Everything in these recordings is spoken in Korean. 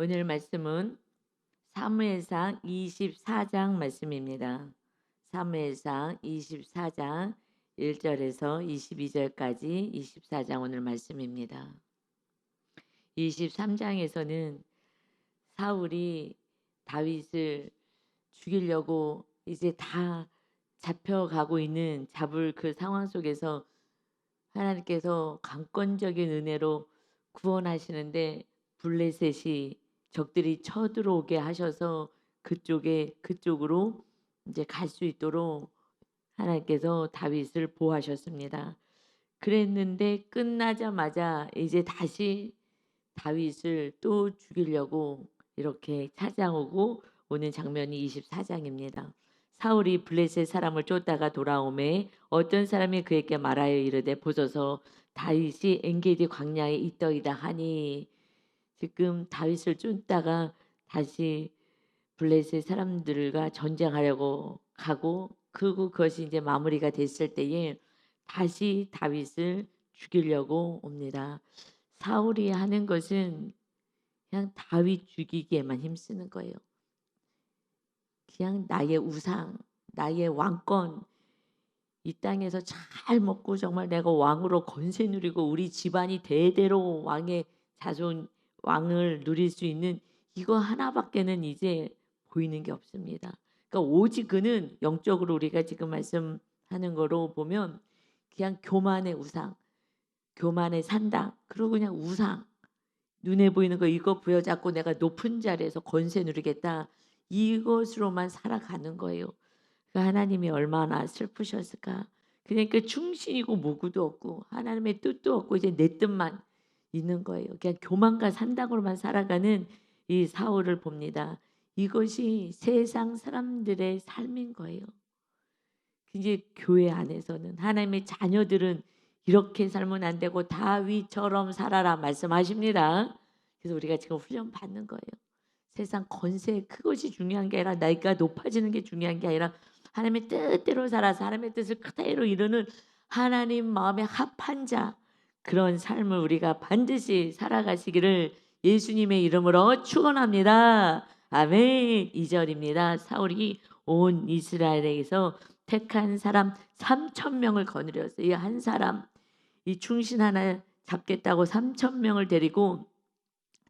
오늘 말씀은 사무엘상 24장 말씀입니다. 사무엘상 24장 1절에서 22절까지 24장 오늘 말씀입니다. 23장에서는 사울이 다윗을 죽이려고 이제 다 잡혀가고 있는 잡을 그 상황 속에서 하나님께서 강권적인 은혜로 구원하시는데 블레셋이 적들이 쳐들어오게 하셔서 그쪽으로 이제 갈 수 있도록 하나님께서 다윗을 보호하셨습니다. 그랬는데 끝나자마자 이제 다시 다윗을 또 죽이려고 이렇게 찾아오고 오는 장면이 24장입니다. 사울이 블레셋 사람을 쫓다가 돌아오매 어떤 사람이 그에게 말하여 이르되 보소서 다윗이 엔게디 광야에 있더이다 하니, 지금 다윗을 쫓다가 다시 블레셋 사람들과 전쟁하려고 가고, 그리고 그것이 이제 마무리가 됐을 때에 다시 다윗을 죽이려고 옵니다. 사울이 하는 것은 그냥 다윗 죽이기에만 힘쓰는 거예요. 그냥 나의 우상, 나의 왕권, 이 땅에서 잘 먹고 정말 내가 왕으로 권세 누리고 우리 집안이 대대로 왕의 자손, 왕을 누릴 수 있는 이거 하나밖에는 이제 보이는 게 없습니다. 그러니까 오직 그는 영적으로 우리가 지금 말씀하는 거로 보면 그냥 교만의 우상, 교만의 산당, 그리고 그냥 우상, 눈에 보이는 거 이거 부여잡고 내가 높은 자리에서 권세 누리겠다, 이것으로만 살아가는 거예요. 그러니까 하나님이 얼마나 슬프셨을까. 그러니까 충신이고 모구도 없고 하나님의 뜻도 없고 이제 내 뜻만 있는 거예요. 그냥 교만과 산당으로만 살아가는 이 사울을 봅니다. 이것이 세상 사람들의 삶인 거예요. 이제 교회 안에서는 하나님의 자녀들은 이렇게 살면 안 되고 다윗처럼 살아라 말씀하십니다. 그래서 우리가 지금 훈련 받는 거예요. 세상 권세 그것이 중요한 게 아니라 나이가 높아지는 게 중요한 게 아니라 하나님의 뜻대로 살아서 하나님의 뜻을 그대로 이루는 하나님 마음에 합한 자, 그런 삶을 우리가 반드시 살아가시기를 예수님의 이름으로 축원합니다. 아멘. 2절입니다. 사울이 온 이스라엘에게서 택한 사람 3,000명을 거느렸어요. 이 한 사람, 이 충신 하나 잡겠다고 3,000명을 데리고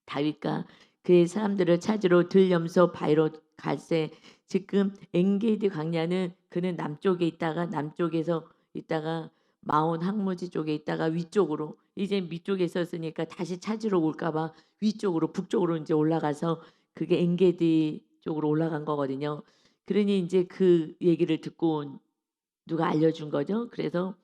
다윗과 그의 사람들을 찾으러 들염소 바위로 갈새. 지금 엔게디 광야는 그는 남쪽에 있다가 남쪽에서 있다가 마온 항무지 쪽에 있다가 위쪽으로, 이제 위쪽에 있었으니까 다시 찾으러 올까봐 위쪽으로 북쪽으로 이제 올라가서 그게 엔게디 쪽으로 올라간 거거든요. 그러니 이제 그 얘기를 듣고 누가 알려준 거죠. 그래서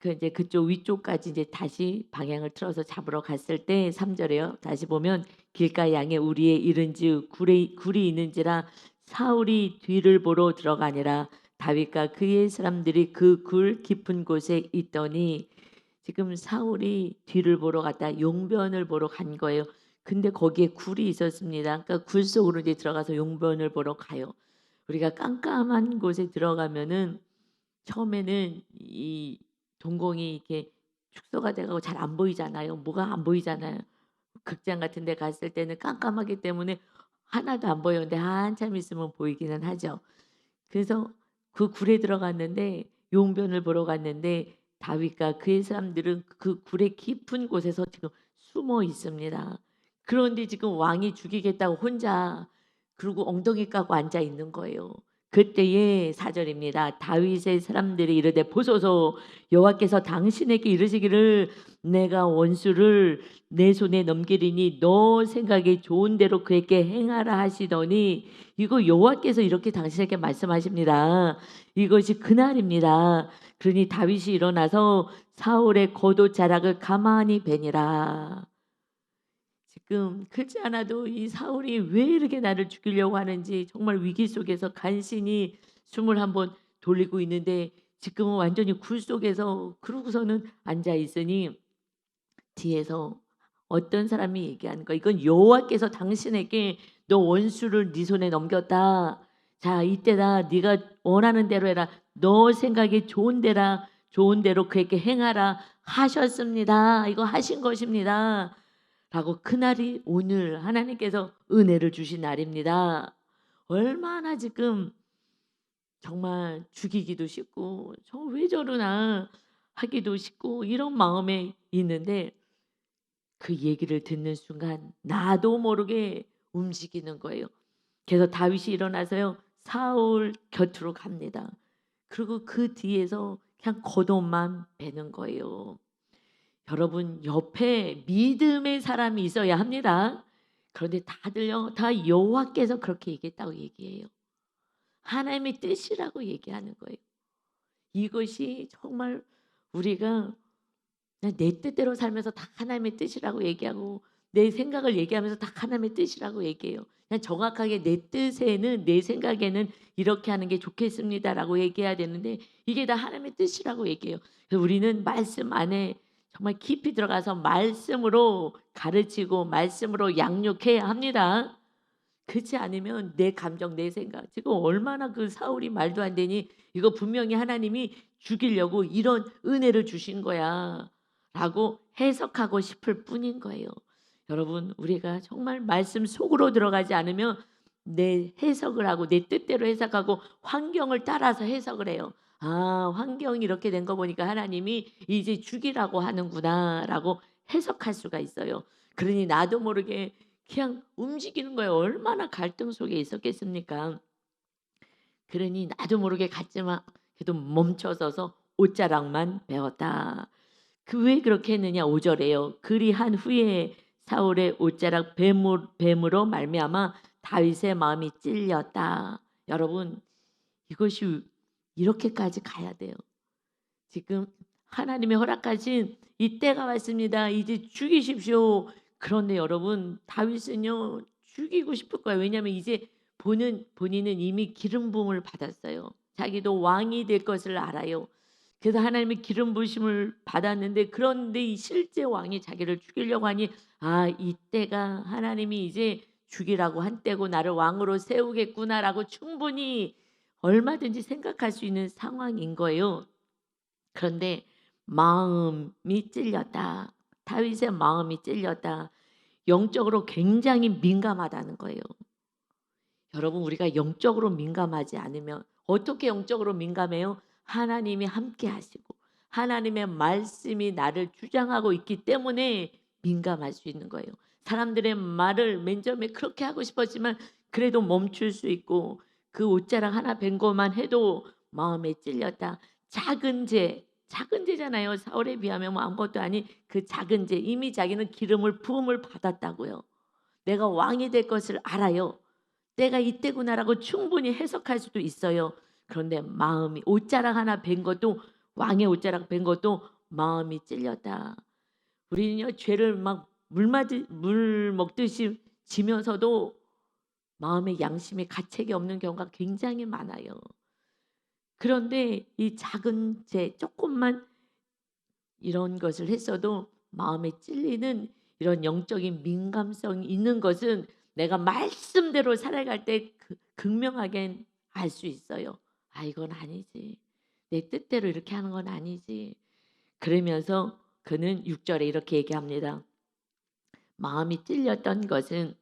그 이제 그쪽 위쪽까지 이제 다시 방향을 틀어서 잡으러 갔을 때 3절에요. 다시 보면 길가 양에 우리에 이른즉 굴이 있는지라 사울이 뒤를 보러 들어가니라. 다윗과 그의 사람들이 그 굴 깊은 곳에 있더니, 지금 사울이 뒤를 보러 갔다 용변을 보러 간 거예요. 근데 거기에 굴이 있었습니다. 그러니까 굴 속으로 이제 들어가서 용변을 보러 가요. 우리가 깜깜한 곳에 들어가면은 처음에는 이 동공이 이렇게 축소가 돼가고 잘 안 보이잖아요. 뭐가 안 보이잖아요. 극장 같은 데 갔을 때는 깜깜하기 때문에 하나도 안 보여요. 근데 한참 있으면 보이기는 하죠. 그래서 그 굴에 들어갔는데 용변을 보러 갔는데 다윗과 그의 사람들은 그 굴의 깊은 곳에서 지금 숨어 있습니다. 그런데 지금 왕이 죽이겠다고 혼자 그리고 엉덩이 까고 앉아 있는 거예요. 그때의 4절입니다. 다윗의 사람들이 이르되 보소서 여호와께서 당신에게 이르시기를 내가 원수를 내 손에 넘기리니 너 생각이 좋은 대로 그에게 행하라 하시더니, 이거 여호와께서 이렇게 당신에게 말씀하십니다. 이것이 그날입니다. 그러니 다윗이 일어나서 사울의 겉옷 자락을 가만히 베니라. 지금 그렇지 않아도 이 사울이 왜 이렇게 나를 죽이려고 하는지 정말 위기 속에서 간신히 숨을 한번 돌리고 있는데 지금은 완전히 굴 속에서 그러고서는 앉아 있으니 뒤에서 어떤 사람이 얘기하는 거야. 이건 여호와께서 당신에게 너 원수를 네 손에 넘겼다. 자, 이때다. 네가 원하는 대로 해라. 너 생각이 좋은 대로 그에게 행하라 하셨습니다. 이거 하신 것입니다. 라고 그날이 오늘 하나님께서 은혜를 주신 날입니다. 얼마나 지금 정말 죽이기도 쉽고 '저 왜 저러나.' 하기도 쉽고 이런 마음에 있는데 그 얘기를 듣는 순간 나도 모르게 움직이는 거예요. 그래서 다윗이 일어나서요 사울 곁으로 갑니다. 그리고 그 뒤에서 그냥 겉옷만 베는 거예요. 여러분 옆에 믿음의 사람이 있어야 합니다. 그런데 다들요 다 여호와께서 그렇게 얘기했다고 얘기해요. 하나님의 뜻이라고 얘기하는 거예요. 이것이 정말 우리가 그냥 내 뜻대로 살면서 다 하나님의 뜻이라고 얘기하고 내 생각을 얘기하면서 다 하나님의 뜻이라고 얘기해요. 그냥 정확하게 내 뜻에는 내 생각에는 이렇게 하는 게 좋겠습니다라고 얘기해야 되는데 이게 다 하나님의 뜻이라고 얘기해요. 그래서 우리는 말씀 안에 정말 깊이 들어가서 말씀으로 가르치고 말씀으로 양육해야 합니다. 그렇지 않으면 내 감정, 내 생각 지금 얼마나 그 사울이 말도 안 되니 이거 분명히 하나님이 죽이려고 이런 은혜를 주신 거야라고 해석하고 싶을 뿐인 거예요. 여러분 우리가 정말 말씀 속으로 들어가지 않으면 내 해석을 하고 내 뜻대로 해석하고 환경을 따라서 해석을 해요. 아, 환경이 이렇게 된 거 보니까 하나님이 이제 죽이라고 하는구나라고 해석할 수가 있어요. 그러니 나도 모르게 그냥 움직이는 거예요. 얼마나 갈등 속에 있었겠습니까? 그러니 나도 모르게 갔지만 그래도 멈춰서서 옷자락만 베었다. 그 왜 그렇게 했느냐 5절에요. 그리한 후에 사울의 옷자락 뱀으로 말미암아 다윗의 마음이 찔렸다. 여러분 이것이 이렇게까지 가야 돼요. 지금 하나님이 허락하신 이 때가 왔습니다. 이제 죽이십시오. 그런데 여러분 다윗은요 죽이고 싶을 거예요. 왜냐하면 이제 본인은 이미 기름 부음을 받았어요. 자기도 왕이 될 것을 알아요. 그래서 하나님의 기름 부으심을 받았는데 그런데 이 실제 왕이 자기를 죽이려고 하니 아 이때가 하나님이 이제 죽이라고 한 때고 나를 왕으로 세우겠구나라고 충분히 얼마든지 생각할 수 있는 상황인 거예요. 그런데 마음이 찔렸다. 다윗의 마음이 찔렸다. 영적으로 굉장히 민감하다는 거예요. 여러분 우리가 영적으로 민감하지 않으면 어떻게 영적으로 민감해요? 하나님이 함께 하시고 하나님의 말씀이 나를 주장하고 있기 때문에 민감할 수 있는 거예요. 사람들의 말을 맨 처음에 그렇게 하고 싶었지만 그래도 멈출 수 있고 그 옷자락 하나 벤 것만 해도 마음에 찔렸다. 작은 죄잖아요. 사울에 비하면 뭐 아무것도 아닌 그 작은 죄. 이미 자기는 기름을 부음을 받았다고요. 내가 왕이 될 것을 알아요. 때가 이때구나라고 충분히 해석할 수도 있어요. 그런데 마음이 옷자락 하나 벤 것도 왕의 옷자락 벤 것도 마음이 찔렸다. 우리는요 죄를 막 물 먹듯이 지면서도 마음의 양심의 가책이 없는 경우가 굉장히 많아요. 그런데 이 작은 죄 조금만 이런 것을 했어도 마음에 찔리는 이런 영적인 민감성이 있는 것은 내가 말씀대로 살아갈 때 극명하게 알 수 있어요. '아 이건 아니지. 내 뜻대로 이렇게 하는 건 아니지.' 그러면서 그는 6 절에 이렇게 얘기합니다. 마음이 찔렸던 것은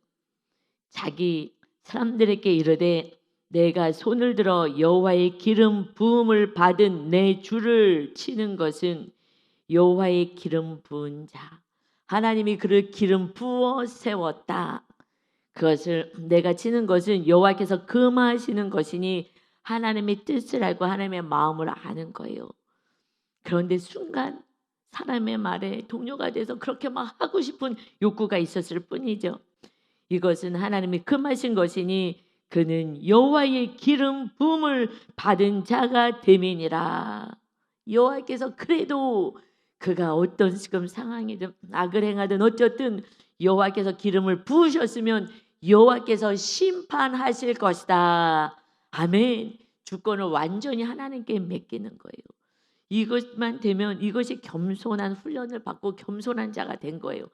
자기 사람들에게 이르되 내가 손을 들어 여호와의 기름 부음을 받은 내 주를 치는 것은 여호와의 기름 부은 자 하나님이 그를 기름 부어 세웠다. 그것을 내가 치는 것은 여호와께서 금하시는 것이니 하나님의 뜻을 알고 하나님의 마음을 아는 거예요. 그런데 순간 사람의 말에 동요가 돼서 그렇게 막 하고 싶은 욕구가 있었을 뿐이죠. 이것은 하나님이 금하신 것이니 그는 여호와의 기름 부음을 받은 자가 됨이니라. 여호와께서 그래도 그가 어떤 지금 상황이든 악을 행하든 어쨌든 여호와께서 기름을 부으셨으면 여호와께서 심판하실 것이다. 아멘. 주권을 완전히 하나님께 맡기는 거예요. 이것만 되면 이것이 겸손한 훈련을 받고 겸손한 자가 된 거예요.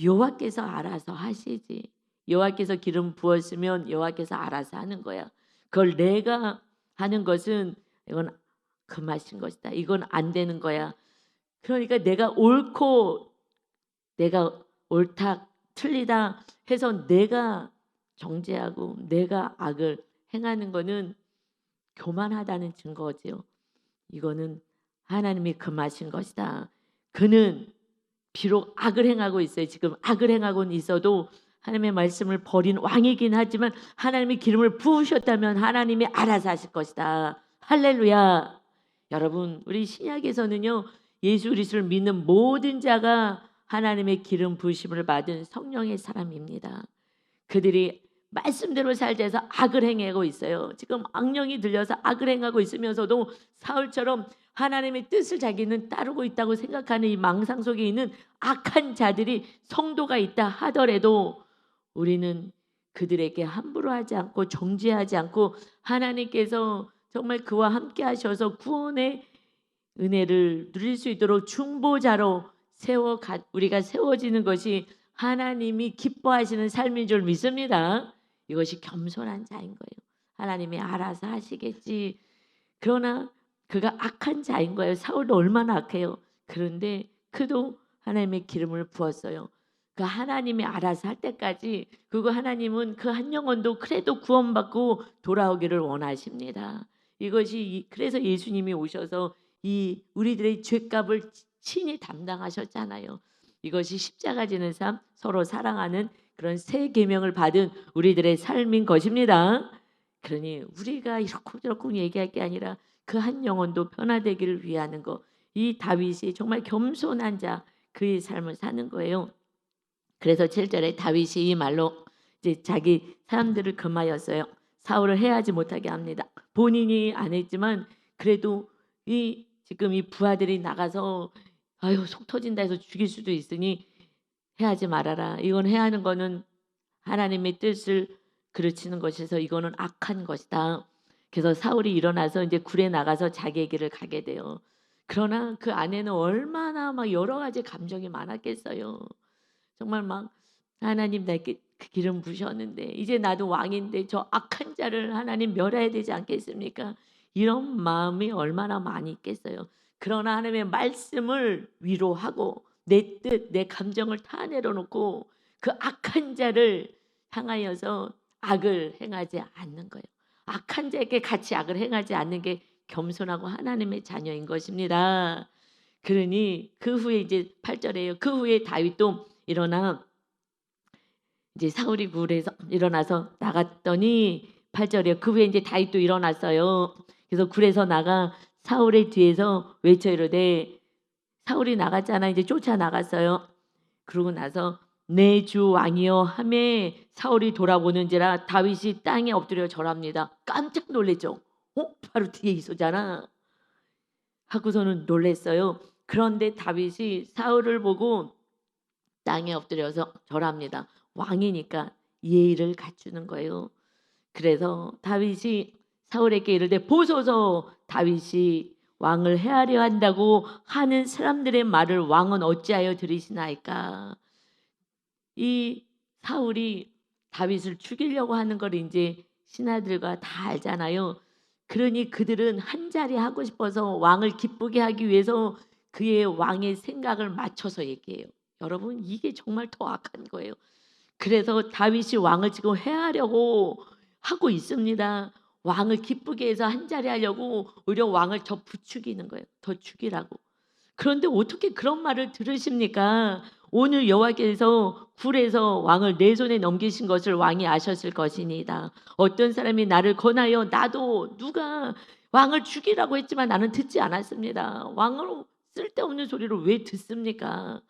여호와께서 알아서 하시지. 여호와께서 기름 부었으면 여호와께서 알아서 하는 거야. 그걸 내가 하는 것은 이건 금하신 것이다. 이건 안 되는 거야. 그러니까 내가 옳다 틀리다 해서 내가 정죄하고 내가 악을 행하는 거는 교만하다는 증거지요. 이거는 하나님이 금하신 것이다. 그는 비록 악을 행하고 있어요. 지금 악을 행하고는 있어도 하나님의 말씀을 버린 왕이긴 하지만 하나님이 기름을 부으셨다면 하나님이 알아서 하실 것이다. 할렐루야. 여러분, 우리 신약에서는요, 예수 그리스도를 믿는 모든 자가 하나님의 기름 부으심을 받은 성령의 사람입니다. 그들이 말씀대로 살자 해서 악을 행하고 있어요. 지금 악령이 들려서 악을 행하고 있으면서도 사울처럼 하나님의 뜻을 자기는 따르고 있다고 생각하는 이 망상 속에 있는 악한 자들이 성도가 있다 하더라도 우리는 그들에게 함부로 하지 않고 정죄하지 않고 하나님께서 정말 그와 함께 하셔서 구원의 은혜를 누릴 수 있도록 중보자로 우리가 세워지는 것이 하나님이 기뻐하시는 삶인 줄 믿습니다. 이것이 겸손한 자인 거예요. 하나님이 알아서 하시겠지. 그러나 그가 악한 자인 거예요. 사울도 얼마나 악해요. 그런데 그도 하나님의 기름을 부었어요. 그 하나님이 알아서 할 때까지 그리고 하나님은 그 한 영혼도 그래도 구원받고 돌아오기를 원하십니다. 이것이 그래서 예수님이 오셔서 이 우리들의 죄값을 친히 담당하셨잖아요. 이것이 십자가 지는 삶, 서로 사랑하는 그런 새 계명을 받은 우리들의 삶인 것입니다. 그러니 우리가 이렇고 저렇고 얘기할 게 아니라 그 한 영혼도 변화되기를 위하는 것. 이 다윗이 정말 겸손한 자, 그의 삶을 사는 거예요. 그래서 7절에 다윗이 이 말로 이제 자기 사람들을 금하였어요. 사울을 해하지 못하게 합니다. 본인이 안 했지만 그래도 지금 이 부하들이 나가서 아유 속 터진다 해서 죽일 수도 있으니 해하지 말아라. 이건 해하는 거는 하나님의 뜻을 그르치는 것이어서 이거는 악한 것이다. 그래서 사울이 일어나서 이제 굴에 나가서 자기의 길을 가게 돼요. 그러나 그 안에는 얼마나 막 여러 가지 감정이 많았겠어요. 정말 막 하나님 나에게 그 기름 부으셨는데 이제 나도 왕인데 저 악한 자를 하나님 멸해야 되지 않겠습니까? 이런 마음이 얼마나 많이 있겠어요. 그러나 하나님의 말씀을 위로하고 내 뜻, 내 감정을 다 내려놓고 그 악한 자를 향하여서 악을 행하지 않는 거예요. 악한 자에게 같이 악을 행하지 않는 게 겸손하고 하나님의 자녀인 것입니다. 그러니 그 후에 이제 8절에요. 그 후에 다윗도 일어나 이제 사울이 굴에서 일어나서 나갔더니 8절이요. 그 후에 이제 다윗도 일어났어요. 그래서 굴에서 나가 사울의 뒤에서 외쳐 이르되 사울이 나갔잖아. 이제 쫓아 나갔어요. 그러고 나서 내 주 왕이여 하매 사울이 돌아보는지라 다윗이 땅에 엎드려 절합니다. 깜짝 놀랬죠. 바로 뒤에 있었잖아. 하고서는 놀랬어요. 그런데 다윗이 사울을 보고 땅에 엎드려서 절합니다. 왕이니까 예의를 갖추는 거예요. 그래서 다윗이 사울에게 이르되 보소서 다윗이 왕을 해하려 한다고 하는 사람들의 말을 왕은 어찌하여 들으시나이까. 이 사울이 다윗을 죽이려고 하는 걸 이제 신하들과 다 알잖아요. 그러니 그들은 한 자리 하고 싶어서 왕을 기쁘게 하기 위해서 그의 왕의 생각을 맞춰서 얘기해요. 여러분 이게 정말 더 악한 거예요. 그래서 다윗이 왕을 지금 해하려고 하고 있습니다. 왕을 기쁘게 해서 한 자리 하려고 오히려 왕을 더 부추기는 거예요. 더 죽이라고. 그런데 어떻게 그런 말을 들으십니까? 오늘 여호와께서 굴에서 왕을 내 손에 넘기신 것을 왕이 아셨을 것이니이다. 어떤 사람이 나를 권하여 나도 누가 왕을 죽이라고 했지만 나는 듣지 않았습니다. 왕으로 쓸데없는 소리를 왜 듣습니까?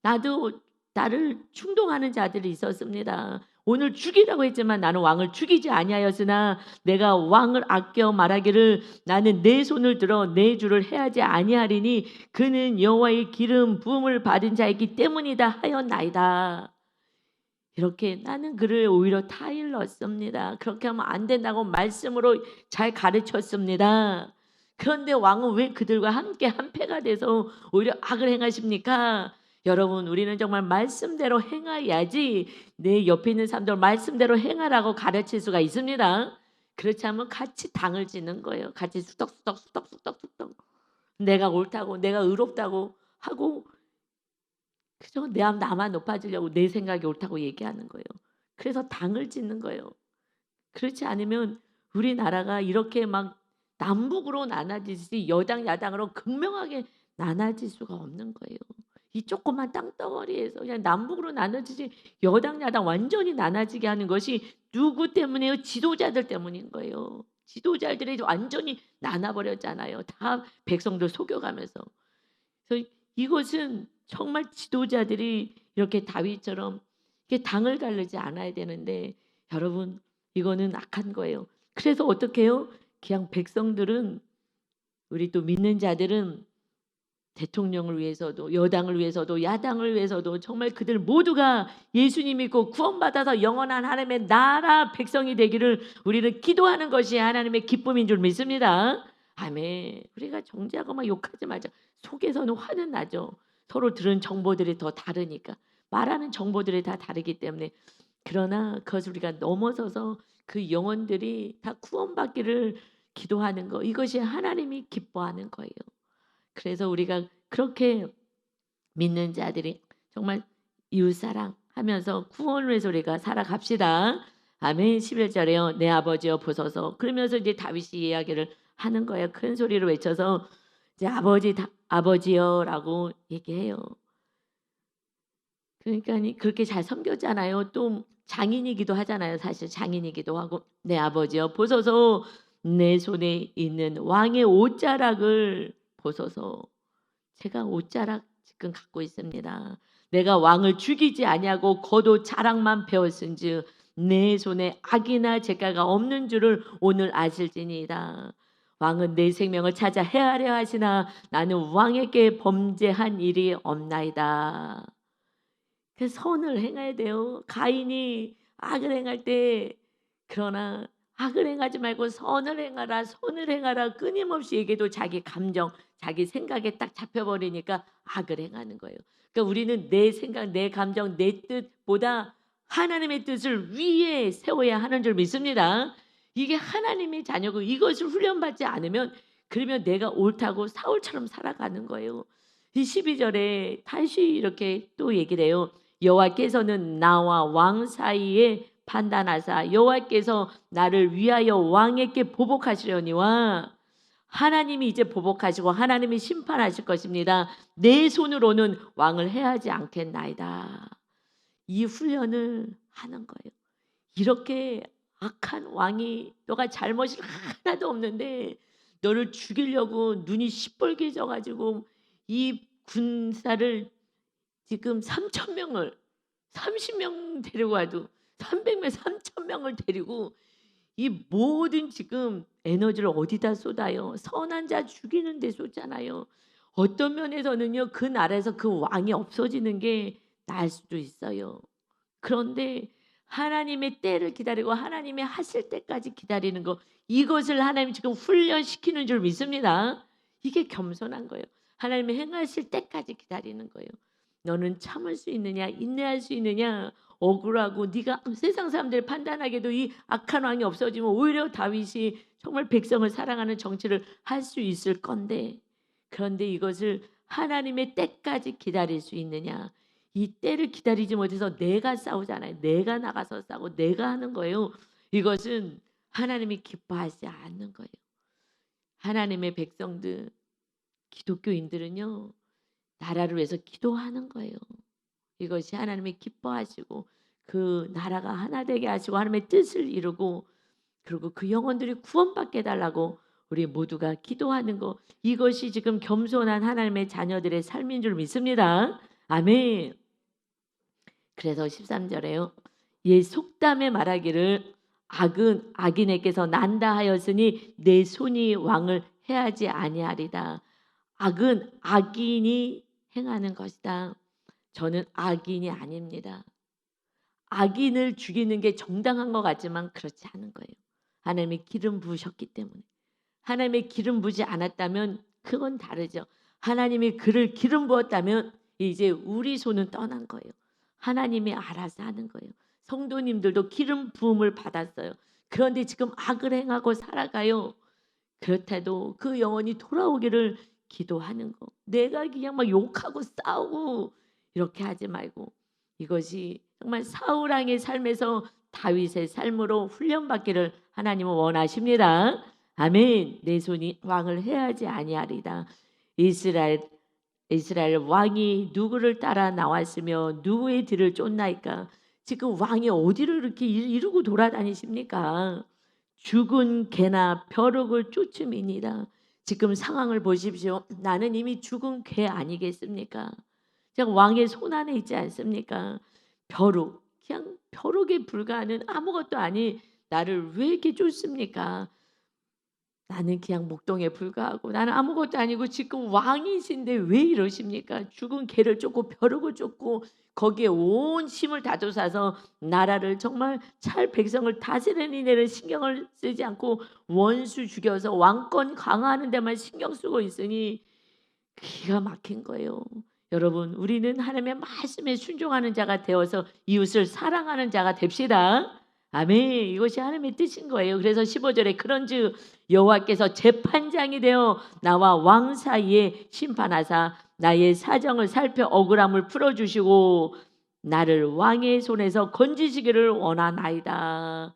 나도 나를 충동하는 자들이 있었습니다. 오늘 죽이라고 했지만 나는 왕을 죽이지 아니하였으나 내가 왕을 아껴 말하기를 나는 내 손을 들어 내 주를 해하지 아니하리니 그는 여호와의 기름 부음을 받은 자이기 때문이다 하였나이다. 이렇게 나는 그를 오히려 타일렀습니다. 그렇게 하면 안 된다고 말씀으로 잘 가르쳤습니다. 그런데 왕은 왜 그들과 함께 한패가 돼서 오히려 악을 행하십니까? 여러분 우리는 정말 말씀대로 행해야지 내 옆에 있는 사람들 말씀대로 행하라고 가르칠 수가 있습니다. 그렇지 않으면 같이 당을 지는 거예요. 같이 수덕수덕 내가 옳다고 내가 의롭다고 하고 그죠? 나만 높아지려고 내 생각이 옳다고 얘기하는 거예요. 그래서 당을 짓는 거예요. 그렇지 않으면 우리나라가 이렇게 막 남북으로 나눠지듯이 여당 야당으로 극명하게 나눠질 수가 없는 거예요. 이 조그만 땅덩어리에서 그냥 남북으로 나눠지지 여당 야당 완전히 나눠지게 하는 것이 누구 때문에요? 지도자들 때문인 거예요. 지도자들이 완전히 나눠 버렸잖아요. 다 백성들 속여가면서. 그래서 이것은 정말 지도자들이 이렇게 다윗처럼 이렇게 당을 가르지 않아야 되는데 여러분 이거는 악한 거예요. 그래서 어떻게 해요? 그냥 백성들은 우리 또 믿는 자들은 대통령을 위해서도 여당을 위해서도 야당을 위해서도 정말 그들 모두가 예수님 믿고 구원받아서 영원한 하나님의 나라 백성이 되기를 우리는 기도하는 것이 하나님의 기쁨인 줄 믿습니다. 아멘. 우리가 정죄하고 막 욕하지 말자. 속에서는 화는 나죠. 서로 들은 정보들이 더 다르니까. 말하는 정보들이 다 다르기 때문에. 그러나 그것을 우리가 넘어서서 그 영혼들이 다 구원받기를 기도하는 거. 이것이 하나님이 기뻐하는 거예요. 그래서 우리가 그렇게 믿는 자들이 정말 이웃사랑 하면서 구원을 위해서 우리가 살아갑시다. 아멘. 11절에요. 내 아버지여 보소서. 그러면서 이제 다윗이 이야기를 하는 거예요. 큰 소리로 외쳐서 이제 아버지여라고 얘기해요. 그러니까 그렇게 잘 섬겼잖아요. 또 장인이기도 하잖아요. 사실 장인이기도 하고 내 아버지여 보소서 내 손에 있는 왕의 옷자락을 보소서. 제가 옷자락 지금 갖고 있습니다. 내가 왕을 죽이지 아니하고 겉옷 자락만 베었은즉 내 손에 악이나 죄가가 없는 줄을 오늘 아실지니이다. 왕은 내 생명을 찾아 해하려 하시나 나는 왕에게 범죄한 일이 없나이다. 그 선을 행해야 돼요. 가인이 악을 행할 때 그러나 악을 행하지 말고 선을 행하라 선을 행하라 끊임없이 얘기해도 자기 감정 자기 생각에 딱 잡혀버리니까 악을 행하는 거예요. 그러니까 우리는 내 생각 내 감정 내 뜻보다 하나님의 뜻을 위에 세워야 하는 줄 믿습니다. 이게 하나님의 자녀고 이것을 훈련받지 않으면 그러면 내가 옳다고 사울처럼 살아가는 거예요. 이 12절에 다시 이렇게 또 얘기를 해요. 여호와께서는 나와 왕 사이에 판단하사 여호와께서 나를 위하여 왕에게 보복하시려니와 하나님이 이제 보복하시고 하나님이 심판하실 것입니다. 내 손으로는 왕을 해하지 않겠나이다. 이 훈련을 하는 거예요. 이렇게 악한 왕이 너가 잘못이 하나도 없는데 너를 죽이려고 눈이 시뻘개져 가지고 이 군사를 지금 3,000명을 30명 데리고 와도 300명 3,000명을 데리고 이 모든 지금 에너지를 어디다 쏟아요? 선한 자 죽이는 데 쏟잖아요. 어떤 면에서는요. 그 나라에서 그 왕이 없어지는 게 나을 수도 있어요. 그런데 하나님의 때를 기다리고 하나님이 하실 때까지 기다리는 거 이것을 하나님 지금 훈련시키는 줄 믿습니다. 이게 겸손한 거예요. 하나님이 행하실 때까지 기다리는 거예요. 너는 참을 수 있느냐 인내할 수 있느냐 억울하고 네가 세상 사람들 판단하기에도 이 악한 왕이 없어지면 오히려 다윗이 정말 백성을 사랑하는 정치를 할 수 있을 건데 그런데 이것을 하나님의 때까지 기다릴 수 있느냐 이 때를 기다리지 못해서 내가 싸우잖아요. 내가 나가서 싸우고 내가 하는 거예요. 이것은 하나님이 기뻐하지 않는 거예요. 하나님의 백성들 기독교인들은요. 나라를 위해서 기도하는 거예요. 이것이 하나님이 기뻐하시고 그 나라가 하나 되게 하시고 하나님의 뜻을 이루고 그리고 그 영혼들이 구원받게 해달라고 우리 모두가 기도하는 거 이것이 지금 겸손한 하나님의 자녀들의 삶인 줄 믿습니다. 아멘. 그래서 13절에요. 예 속담에 말하기를 악은 악인에게서 난다 하였으니 내 손이 왕을 해하지 아니하리다. 악은 악인이 행하는 것이다. 저는 악인이 아닙니다. 악인을 죽이는 게 정당한 것 같지만 그렇지 않은 거예요. 하나님이 기름 부으셨기 때문에. 하나님의 기름 부지 않았다면 그건 다르죠. 하나님이 그를 기름 부었다면 이제 우리 손은 떠난 거예요. 하나님이 알아서 하는 거예요. 성도님들도 기름 부음을 받았어요. 그런데 지금 악을 행하고 살아가요. 그렇다도 그 영혼이 돌아오기를 기도하는 거. 내가 그냥 막 욕하고 싸우고 이렇게 하지 말고 이것이 정말 사울 왕의 삶에서 다윗의 삶으로 훈련받기를 하나님은 원하십니다. 아멘. 내 손이 왕을 해하지 아니하리다. 이스라엘 왕이 누구를 따라 나왔으며 누구의 뒤를 쫓나이까? 지금 왕이 어디를 이렇게 이루고 돌아다니십니까? 죽은 개나 벼룩을 쫓음이니라. 지금 상황을 보십시오. 나는 이미 죽은 개 아니겠습니까? 그냥 왕의 손 안에 있지 않습니까? 벼룩, 그냥 벼룩에 불과하는 아무것도 아닌 나를 왜 이렇게 쫓습니까? 나는 그냥 목동에 불과하고 나는 아무것도 아니고 지금 왕이신데 왜 이러십니까? 죽은 개를 쫓고 벼룩을 쫓고 거기에 온 힘을 다투사서 나라를 정말 잘 백성을 다스리는 데는 신경을 쓰지 않고 원수 죽여서 왕권 강화하는 데만 신경 쓰고 있으니 기가 막힌 거예요. 여러분, 우리는 하나님의 말씀에 순종하는 자가 되어서 이웃을 사랑하는 자가 됩시다. 아멘. 이것이 하나님의 뜻인 거예요. 그래서 15절에 그런즉 여호와께서 재판장이 되어 나와 왕 사이에 심판하사 나의 사정을 살펴 억울함을 풀어주시고 나를 왕의 손에서 건지시기를 원하나이다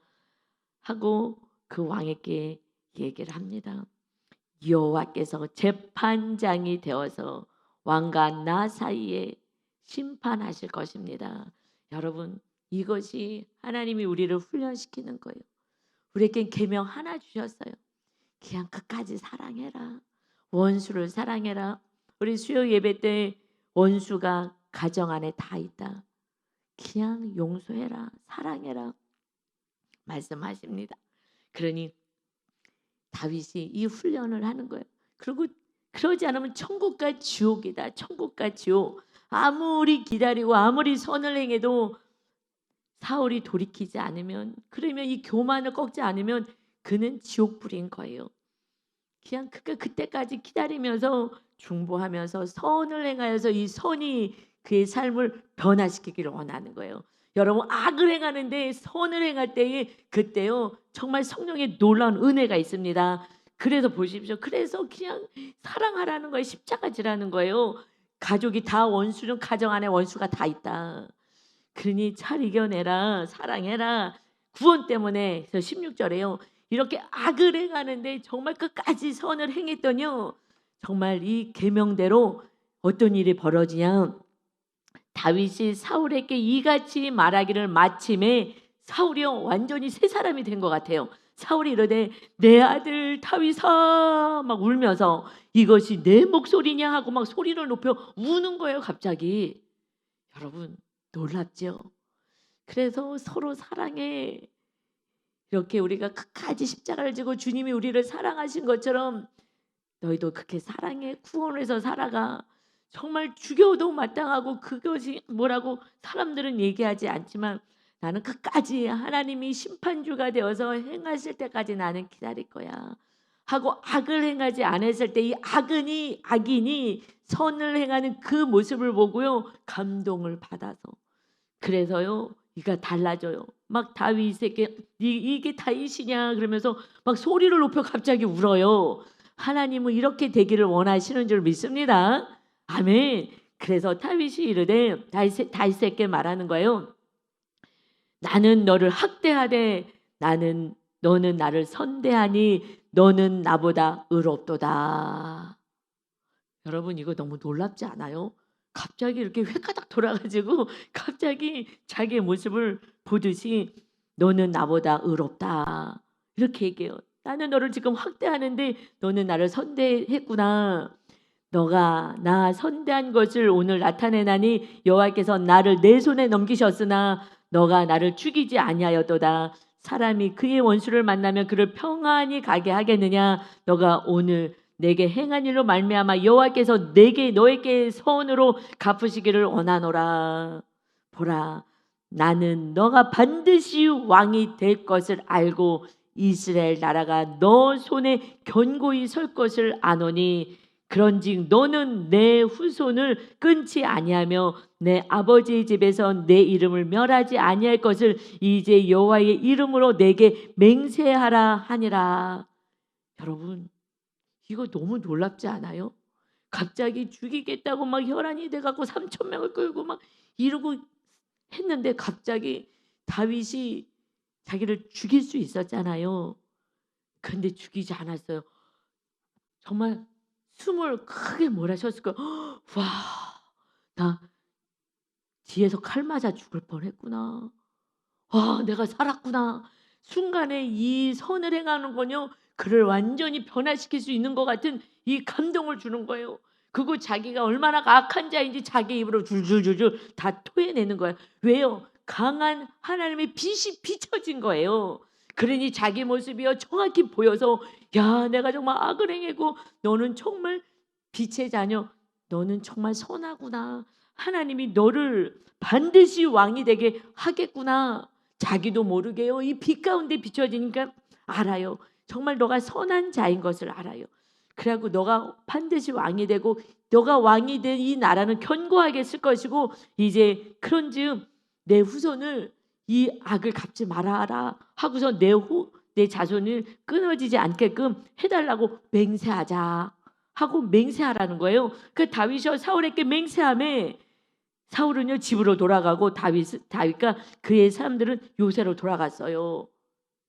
하고 그 왕에게 얘기를 합니다. 여호와께서 재판장이 되어서 왕과 나 사이에 심판하실 것입니다. 여러분, 이것이 하나님이 우리를 훈련시키는 거예요. 우리에게 계명 하나 주셨어요. 그냥 끝까지 사랑해라. 원수를 사랑해라. 우리 수요 예배 때 원수가 가정 안에 다 있다. 그냥 용서해라. 사랑해라. 말씀하십니다. 그러니 다윗이 이 훈련을 하는 거예요. 그리고 그러지 않으면 천국과 지옥이다. 천국과 지옥. 아무리 기다리고 아무리 선을 행해도 사울이 돌이키지 않으면, 그러면 이 교만을 꺾지 않으면 그는 지옥불인 거예요. 그냥 그때까지 기다리면서 중보하면서 선을 행하여서 이 선이 그의 삶을 변화시키기를 원하는 거예요. 여러분, 악을 행하는데 선을 행할 때에 그때요 정말 성령의 놀라운 은혜가 있습니다. 그래서 보십시오. 그래서 그냥 사랑하라는 거예요. 십자가지라는 거예요. 가족이 다 원수는 가정 안에 원수가 다 있다. 그러니 잘 이겨내라. 사랑해라. 구원 때문에. 그래서 16절에요. 이렇게 악을 행하는데 정말 끝까지 선을 행했더니요. 정말 이 계명대로 어떤 일이 벌어지냐. 다윗이 사울에게 이같이 말하기를 마침에 사울이요 완전히 새 사람이 된 것 같아요. 사울이 이러되 내 아들 다윗아 막 울면서 이것이 내 목소리냐 하고 막 소리를 높여 우는 거예요. 갑자기. 여러분 놀랍죠? 그래서 서로 사랑해. 이렇게 우리가 끝까지 십자가를 지고 주님이 우리를 사랑하신 것처럼 너희도 그렇게 사랑해. 구원해서 살아가. 정말 죽여도 마땅하고 그것이 뭐라고 사람들은 얘기하지 않지만 나는 끝까지 하나님이 심판주가 되어서 행하실 때까지 나는 기다릴 거야 하고 악을 행하지 않았을 때 이 악인이 선을 행하는 그 모습을 보고요 감동을 받아서 그래서요 이가 달라져요. 막 다윗에게 이게 다윗이냐 그러면서 막 소리를 높여 갑자기 울어요. 하나님은 이렇게 되기를 원하시는 줄 믿습니다. 아멘. 그래서 다윗이 이르되 다윗에게 말하는 거예요. 나는 너를 학대하되 너는 나를 선대하니 너는 나보다 의롭도다. 여러분 이거 너무 놀랍지 않아요? 갑자기 이렇게 획가닥 돌아가지고 갑자기 자기의 모습을 보듯이 너는 나보다 의롭다 이렇게 얘기해요. 나는 너를 지금 학대하는데 너는 나를 선대했구나. 너가 나 선대한 것을 오늘 나타내나니 여호와께서 나를 내 손에 넘기셨으나 너가 나를 죽이지 아니하였도다. 사람이 그의 원수를 만나면 그를 평안히 가게 하겠느냐. 너가 오늘 내게 행한 일로 말미암아 여호와께서 너에게 선으로 갚으시기를 원하노라. 보라 나는 너가 반드시 왕이 될 것을 알고 이스라엘 나라가 너 손에 견고히 설 것을 아노니 그런즉 너는 내 후손을 끊지 아니하며 내 아버지의 집에서 내 이름을 멸하지 아니할 것을 이제 여호와의 이름으로 내게 맹세하라 하니라. 여러분 이거 너무 놀랍지 않아요? 갑자기 죽이겠다고 막 혈안이 돼 갖고 3천 명을 끌고 막 이러고 했는데 갑자기 다윗이 자기를 죽일 수 있었잖아요. 근데 죽이지 않았어요. 정말 숨을 크게 몰아쉬었을 거예요. 와, 나 뒤에서 칼 맞아 죽을 뻔했구나. 아, 내가 살았구나. 순간에 이 선을 행하는 건요, 그를 완전히 변화시킬 수 있는 것 같은 이 감동을 주는 거예요. 그리고 자기가 얼마나 악한 자인지 자기 입으로 줄줄줄줄 다 토해내는 거예요. 왜요? 강한 하나님의 빛이 비춰진 거예요. 그러니 자기 모습이요 정확히 보여서, 야, 내가 정말 악을 행했고 너는 정말 빛의 자녀, 너는 정말 선하구나. 하나님이 너를 반드시 왕이 되게 하겠구나. 자기도 모르게요, 이 빛 가운데 비춰지니까 알아요. 정말 너가 선한 자인 것을 알아요. 그래갖고 너가 반드시 왕이 되고 너가 왕이 된 이 나라는 견고하게 쓸 것이고, 이제 그런즉 내 후손을 이 악을 갚지 말아라 하고서 내 자손을 끊어지지 않게끔 해달라고 맹세하자 하고 맹세하라는 거예요. 그 다윗이 사울에게 맹세함에 사울은요 집으로 돌아가고 다윗과 그의 사람들은 요새로 돌아갔어요.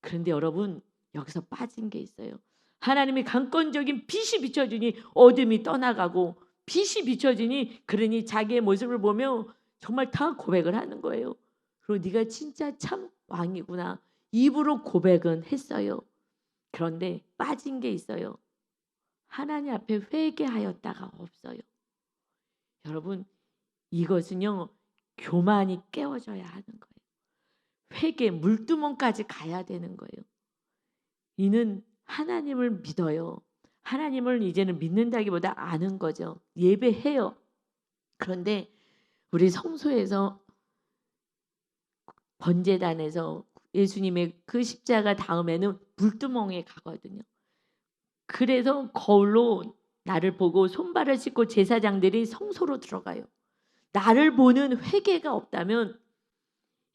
그런데 여러분, 여기서 빠진 게 있어요. 하나님이 강권적인 빛이 비춰지니 어둠이 떠나가고, 빛이 비춰지니 그러니 자기의 모습을 보며 정말 다 고백을 하는 거예요. 그리고 네가 진짜 참 왕이구나. 입으로 고백은 했어요. 그런데 빠진 게 있어요. 하나님 앞에 회개하였다가 없어요. 여러분, 이것은요 교만이 깨워져야 하는 거예요. 회개 물두멍까지 가야 되는 거예요. 이는 하나님을 믿어요. 하나님을 이제는 믿는다기보다 아는 거죠. 예배해요. 그런데 우리 성소에서 번제단에서 예수님의 그 십자가 다음에는 물두멍에 가거든요. 그래서 거울로 나를 보고 손발을 씻고 제사장들이 성소로 들어가요. 나를 보는 회개가 없다면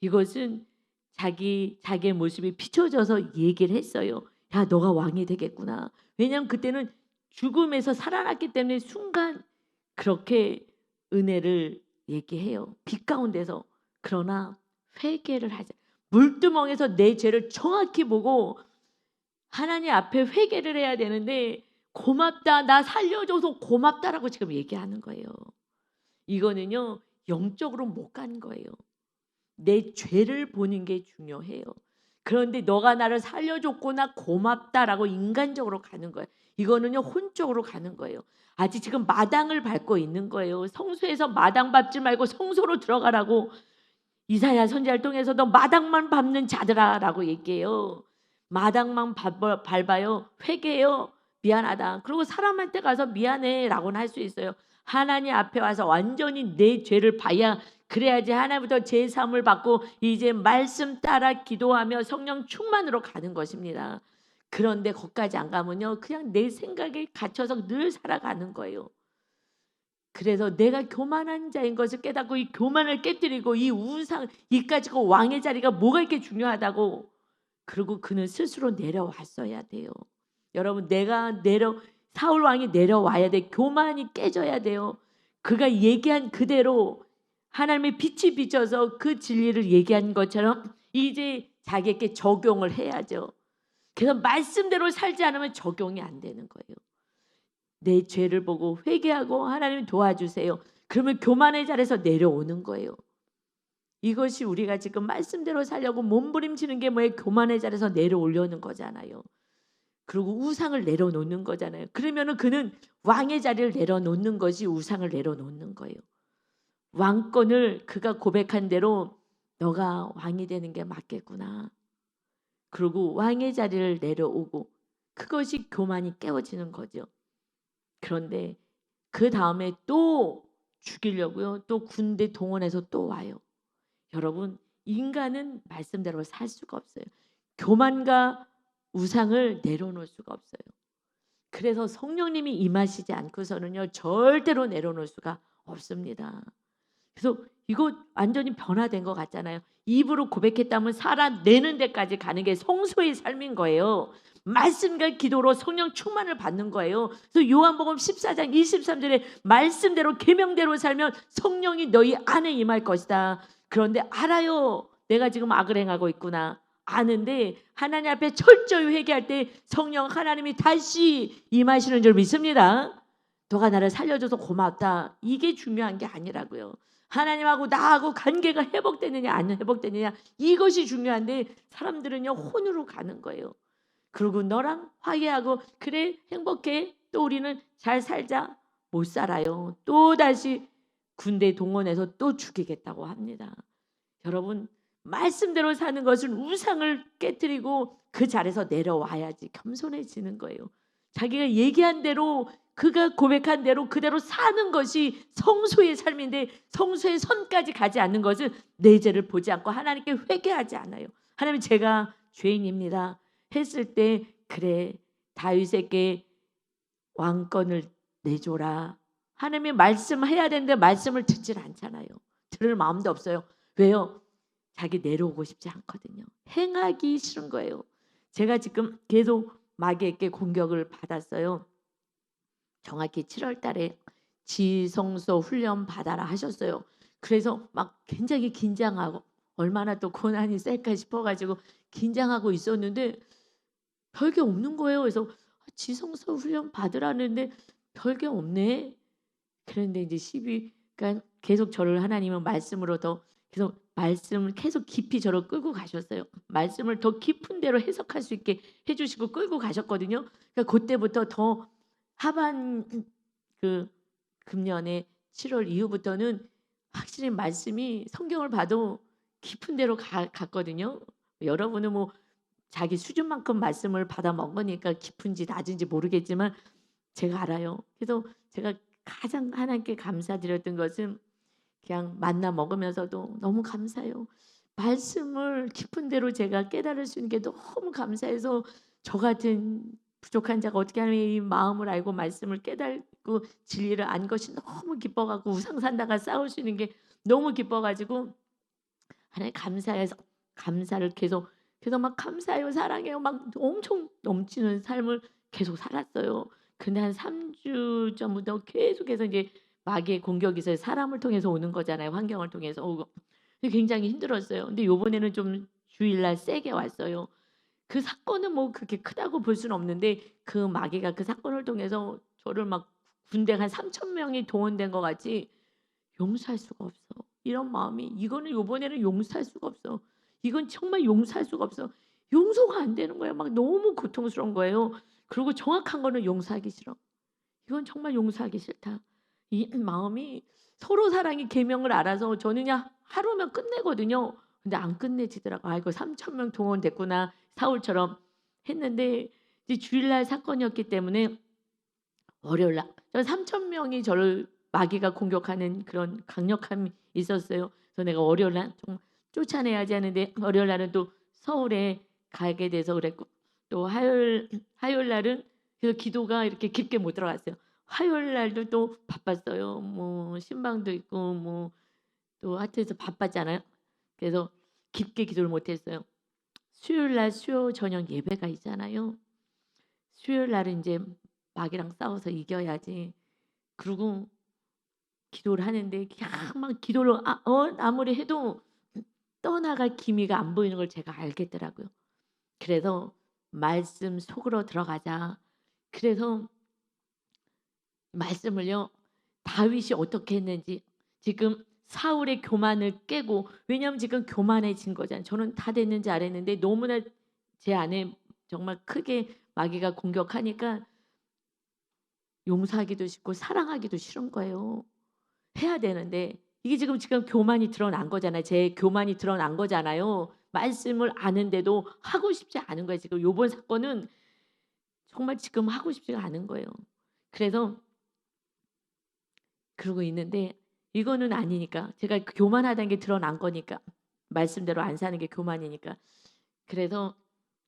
이것은 자기의 모습이 비춰져서 얘기를 했어요. 야, 너가 왕이 되겠구나. 왜냐하면 그때는 죽음에서 살아났기 때문에 순간 그렇게 은혜를 얘기해요. 빛 가운데서. 그러나 회개를 하자. 물두멍에서 내 죄를 정확히 보고 하나님 앞에 회개를 해야 되는데, 고맙다, 나 살려줘서 고맙다라고 지금 얘기하는 거예요. 이거는요 영적으로 못 가는 거예요. 내 죄를 보는 게 중요해요. 그런데 너가 나를 살려줬구나 고맙다라고 인간적으로 가는 거예요. 이거는요 혼적으로 가는 거예요. 아직 지금 마당을 밟고 있는 거예요. 성소에서 마당 밟지 말고 성소로 들어가라고 이사야 선지자를 통해서도 마당만 밟는 자들아라고 얘기해요. 마당만 밟아요. 회개해요. 미안하다. 그리고 사람한테 가서 미안해라고는 할 수 있어요. 하나님 앞에 와서 완전히 내 죄를 봐야, 그래야지 하나님부터 제사함을 받고 이제 말씀 따라 기도하며 성령 충만으로 가는 것입니다. 그런데 거기까지 안 가면요 그냥 내 생각에 갇혀서 늘 살아가는 거예요. 그래서 내가 교만한 자인 것을 깨닫고 이 교만을 깨뜨리고 이 우상 이까지고 왕의 자리가 뭐가 이렇게 중요하다고, 그리고 그는 스스로 내려왔어야 돼요. 여러분, 사울 왕이 내려와야 돼. 교만이 깨져야 돼요. 그가 얘기한 그대로 하나님의 빛이 비쳐서 그 진리를 얘기한 것처럼 이제 자기에게 적용을 해야죠. 그래서 말씀대로 살지 않으면 적용이 안 되는 거예요. 내 죄를 보고 회개하고 하나님 도와주세요. 그러면 교만의 자리에서 내려오는 거예요. 이것이 우리가 지금 말씀대로 살려고 몸부림치는 게 뭐예요? 교만의 자리에서 내려오려는 거잖아요. 그리고 우상을 내려놓는 거잖아요. 그러면은 그는 왕의 자리를 내려놓는 것이 우상을 내려놓는 거예요. 왕권을 그가 고백한 대로 너가 왕이 되는 게 맞겠구나. 그리고 왕의 자리를 내려오고, 그것이 교만이 깨워지는 거죠. 그런데 그 다음에 또 죽이려고요. 또 군대 동원해서 또 와요. 여러분, 인간은 말씀대로 살 수가 없어요. 교만과 우상을 내려놓을 수가 없어요. 그래서 성령님이 임하시지 않고서는요 절대로 내려놓을 수가 없습니다. 그래서 이거 완전히 변화된 것 같잖아요. 입으로 고백했다면 살아내는 데까지 가는 게 성소의 삶인 거예요. 말씀과 기도로 성령 충만을 받는 거예요. 그래서 요한복음 14장 23절에 말씀대로 계명대로 살면 성령이 너희 안에 임할 것이다. 그런데 알아요. 내가 지금 악을 행하고 있구나. 아는데 하나님 앞에 철저히 회개할 때 성령 하나님이 다시 임하시는 줄 믿습니다. 너가 나를 살려줘서 고맙다. 이게 중요한 게 아니라고요. 하나님하고 나하고 관계가 회복되느냐 안 회복되느냐 이것이 중요한데 사람들은요 혼으로 가는 거예요. 그리고 너랑 화해하고 그래 행복해 또 우리는 잘 살자 못 살아요. 또 다시 군대 동원해서 또 죽이겠다고 합니다. 여러분 말씀대로 사는 것은 우상을 깨뜨리고 그 자리에서 내려와야지 겸손해지는 거예요. 자기가 얘기한 대로 그가 고백한 대로 그대로 사는 것이 성소의 삶인데 성소의 선까지 가지 않는 것은 내 죄를 보지 않고 하나님께 회개하지 않아요. 하나님 제가 죄인입니다 했을 때 그래 다윗에게 왕권을 내줘라. 하나님이 말씀해야 되는데 말씀을 듣질 않잖아요. 들을 마음도 없어요. 왜요? 자기 내려오고 싶지 않거든요. 행하기 싫은 거예요. 제가 지금 계속 마귀에게 공격을 받았어요. 정확히 7월 달에 지성소 훈련 받아라 하셨어요. 그래서 막 굉장히 긴장하고 얼마나 또 고난이 셀까 싶어가지고 긴장하고 있었는데 별게 없는 거예요. 그래서 지성소 훈련 받으라는데 별게 없네. 그런데 이제 12가 계속 저를 하나님은 말씀으로 더 계속 말씀을 계속 깊이 저를 끌고 가셨어요. 말씀을 더 깊은 데로 해석할 수 있게 해주시고 끌고 가셨거든요. 그러니까 그때부터 더 하반 그 금년에 7월 이후부터는 확실히 말씀이 성경을 봐도 깊은 데로 갔거든요. 여러분은 뭐 자기 수준만큼 말씀을 받아 먹으니까 깊은지 낮은지 모르겠지만 제가 알아요. 그래서 제가 가장 하나님께 감사드렸던 것은 그냥 만나 먹으면서도 너무 감사해요. 말씀을 깊은 대로 제가 깨달을 수 있는 게 너무 감사해서 저 같은 부족한 자가 어떻게 하면 이 마음을 알고 말씀을 깨닫고 진리를 안 것이 너무 기뻐가지고 우상 산다가 싸울 수 있는 게 너무 기뻐가지고 하나님 감사해서 감사를 계속 막 감사해요 사랑해요 막 엄청 넘치는 삶을 계속 살았어요. 근데 한 3주 전부터 계속해서 이제 마귀의 공격이 있어요. 사람을 통해서 오는 거잖아요. 환경을 통해서 오고. 굉장히 힘들었어요. 근데 요번에는 좀 주일날 세게 왔어요. 그 사건은 뭐 그렇게 크다고 볼 수는 없는데 그 마귀가 그 사건을 통해서 저를 막 군대 한 3천 명이 동원된 것 같이 용서할 수가 없어. 이런 마음이 이거는 요번에는 용서할 수가 없어. 이건 정말 용서할 수가 없어. 용서가 안 되는 거예요. 막 너무 고통스러운 거예요. 그리고 정확한 거는 용서하기 싫어. 이건 정말 용서하기 싫다. 이 마음이 서로 사랑의 계명을 알아서 저는 그냥 하루면 끝내거든요. 근데 안 끝내지더라고. 아 이거 3천 명 동원됐구나. 사울처럼 했는데 이제 주일날 사건이었기 때문에 월요일날 3천 명이 저를 마귀가 공격하는 그런 강력함이 있었어요. 그래서 내가 월요일날 좀 쫓아내야지 하는데 월요일날은 또 서울에 가게 돼서 그랬고 또 화요일날은 그래서 기도가 이렇게 깊게 못 들어갔어요. 화요일날도 또 바빴어요. 뭐 신방도 있고 뭐 또 하트에서 바빴잖아요. 그래서 깊게 기도를 못했어요. 수요일날 수요 저녁 예배가 있잖아요. 수요일날은 이제 마귀랑 싸워서 이겨야지. 그리고 기도를 하는데 그냥 막 기도를 아무리 해도 떠나갈 기미가 안 보이는 걸 제가 알겠더라고요. 그래서 말씀 속으로 들어가자. 그래서 말씀을요. 다윗이 어떻게 했는지 지금 사울의 교만을 깨고 왜냐하면 지금 교만해진 거잖아요. 저는 다 됐는지 알았는데 너무나 제 안에 정말 크게 마귀가 공격하니까 용서하기도 싫고 사랑하기도 싫은 거예요. 해야 되는데 이게 지금 교만이 드러난 거잖아요. 제 교만이 드러난 거잖아요. 말씀을 아는데도 하고 싶지 않은 거예요. 지금 요번 사건은 정말 지금 하고 싶지가 않은 거예요. 그래서 그러고 있는데 이거는 아니니까 제가 교만하다는 게 드러난 거니까 말씀대로 안 사는 게 교만이니까 그래서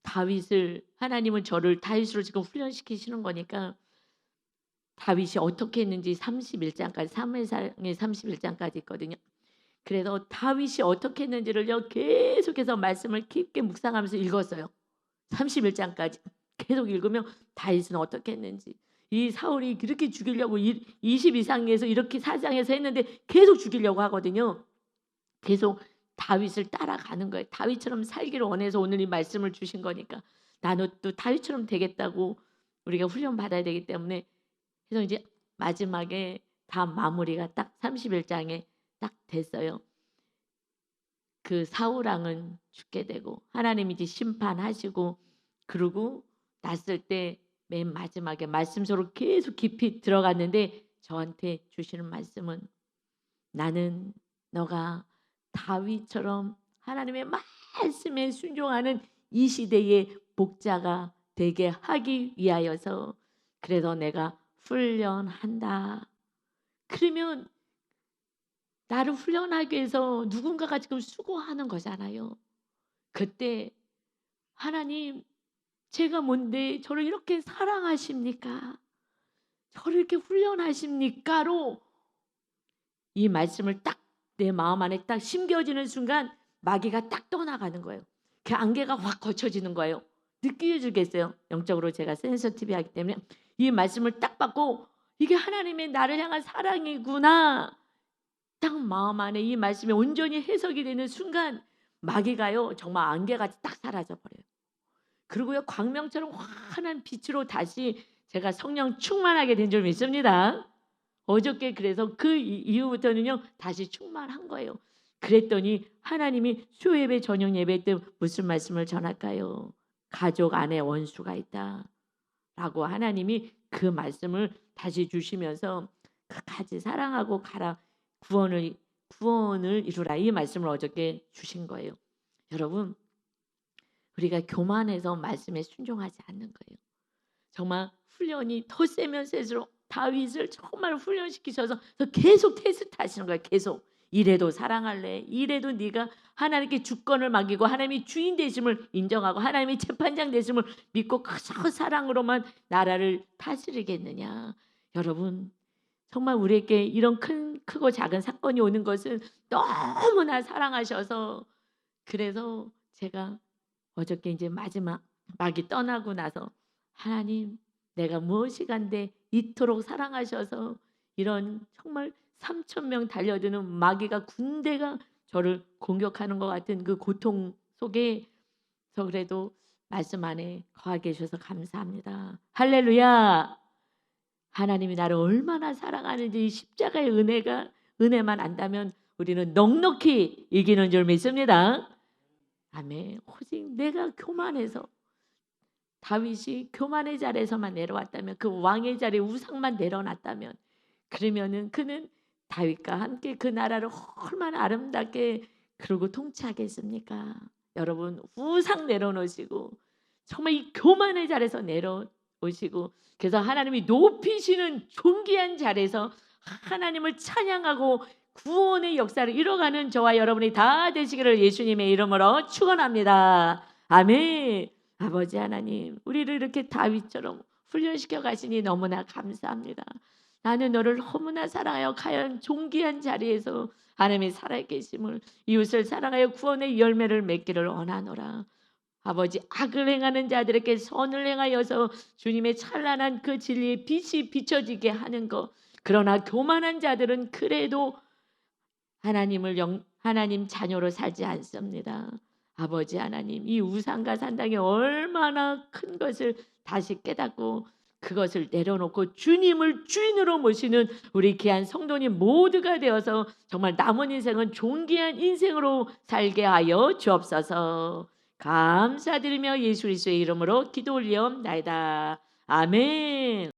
다윗을 하나님은 저를 다윗으로 지금 훈련시키시는 거니까 다윗이 어떻게 했는지 31장까지 사무엘상의 31장까지 있거든요. 그래서 다윗이 어떻게 했는지를요 계속해서 말씀을 깊게 묵상하면서 읽었어요. 31장까지 계속 읽으면 다윗은 어떻게 했는지, 이 사울이 그렇게 죽이려고 20 이상에서 이렇게 사장해서 했는데 계속 죽이려고 하거든요. 계속 다윗을 따라가는 거예요. 다윗처럼 살기를 원해서 오늘 이 말씀을 주신 거니까 나는 또 다윗처럼 되겠다고 우리가 훈련 받아야 되기 때문에, 그래서 이제 마지막에 다 마무리가 딱 31장에 딱 됐어요. 그 사울 왕은 죽게 되고 하나님이 이제 심판하시고, 그러고 났을 때 맨 마지막에 말씀 속으로 계속 깊이 들어갔는데 저한테 주시는 말씀은, 나는 너가 다윗처럼 하나님의 말씀에 순종하는 이 시대의 목자가 되게 하기 위하여서 그래서 내가 훈련한다. 그러면 나를 훈련하기 위해서 누군가가 지금 수고하는 거잖아요. 그때 하나님, 제가 뭔데 저를 이렇게 사랑하십니까? 저를 이렇게 훈련하십니까?로 이 말씀을 딱 내 마음 안에 딱 심겨지는 순간 마귀가 딱 떠나가는 거예요. 그 안개가 확 거쳐지는 거예요. 느껴지겠어요? 영적으로 제가 센서티브하기 때문에 이 말씀을 딱 받고 이게 하나님의 나를 향한 사랑이구나, 딱 마음 안에 이 말씀이 온전히 해석이 되는 순간 마귀가요 정말 안개같이 딱 사라져버려요. 그리고요 광명처럼 환한 빛으로 다시 제가 성령 충만하게 된 줄 믿습니다. 어저께 그래서 그 이후부터는요 다시 충만한 거예요. 그랬더니 하나님이 수요예배 저녁 예배 때 무슨 말씀을 전할까요? 가족 안에 원수가 있다 라고 하나님이 그 말씀을 다시 주시면서 끝까지 사랑하고 가라, 구원을 이루라, 이 말씀을 어저께 주신 거예요. 여러분, 우리가 교만해서 말씀에 순종하지 않는 거예요. 정말 훈련이 더 세면 세수록 다윗을 정말 훈련시키셔서 계속 테스트하시는 거예요. 계속 이래도 사랑할래, 이래도 네가 하나님께 주권을 맡기고 하나님이 주인 되심을 인정하고 하나님이 재판장 되심을 믿고 그저 사랑으로만 나라를 다스리겠느냐. 여러분, 정말 우리에게 이런 크고 작은 사건이 오는 것은 너무나 사랑하셔서, 그래서 제가 어저께 이제 마지막이 떠나고 나서 하나님, 내가 무엇이 간데 이토록 사랑하셔서 이런 정말 3,000명 달려드는 마귀가 군대가 저를 공격하는 것 같은 그 고통 속에서 그래도 말씀 안에 거하게 해주셔서 감사합니다. 할렐루야. 하나님이 나를 얼마나 사랑하는지 이 십자가의 은혜만 안다면 우리는 넉넉히 이기는 줄 믿습니다. 아멘. 오직 내가 교만해서, 다윗이 교만의 자리에서만 내려왔다면, 그 왕의 자리에 우상만 내려놨다면, 그러면은 그는 다윗과 함께 그 나라를 얼마나 아름답게 그러고 통치하겠습니까? 여러분, 우상 내려놓으시고 정말 이 교만의 자리에서 내려오시고, 그래서 하나님이 높이시는 존귀한 자리에서 하나님을 찬양하고 구원의 역사를 이뤄가는 저와 여러분이 다 되시기를 예수님의 이름으로 축원합니다. 아멘. 아버지 하나님, 우리를 이렇게 다윗처럼 훈련시켜 가시니 너무나 감사합니다. 나는 너를 너무나 사랑하여 가연 존귀한 자리에서 하나님이 살아계심을, 이웃을 사랑하여 구원의 열매를 맺기를 원하노라. 아버지, 악을 행하는 자들에게 선을 행하여서 주님의 찬란한 그 진리의 빛이 비춰지게 하는 것, 그러나 교만한 자들은 그래도 하나님 자녀로 살지 않습니다. 아버지 하나님, 이 우상과 산당이 얼마나 큰 것을 다시 깨닫고 그것을 내려놓고 주님을 주인으로 모시는 우리 귀한 성도님 모두가 되어서 정말 남은 인생은 존귀한 인생으로 살게 하여 주옵소서. 감사드리며 예수 그리스도의 이름으로 기도 올리옵나이다. 아멘.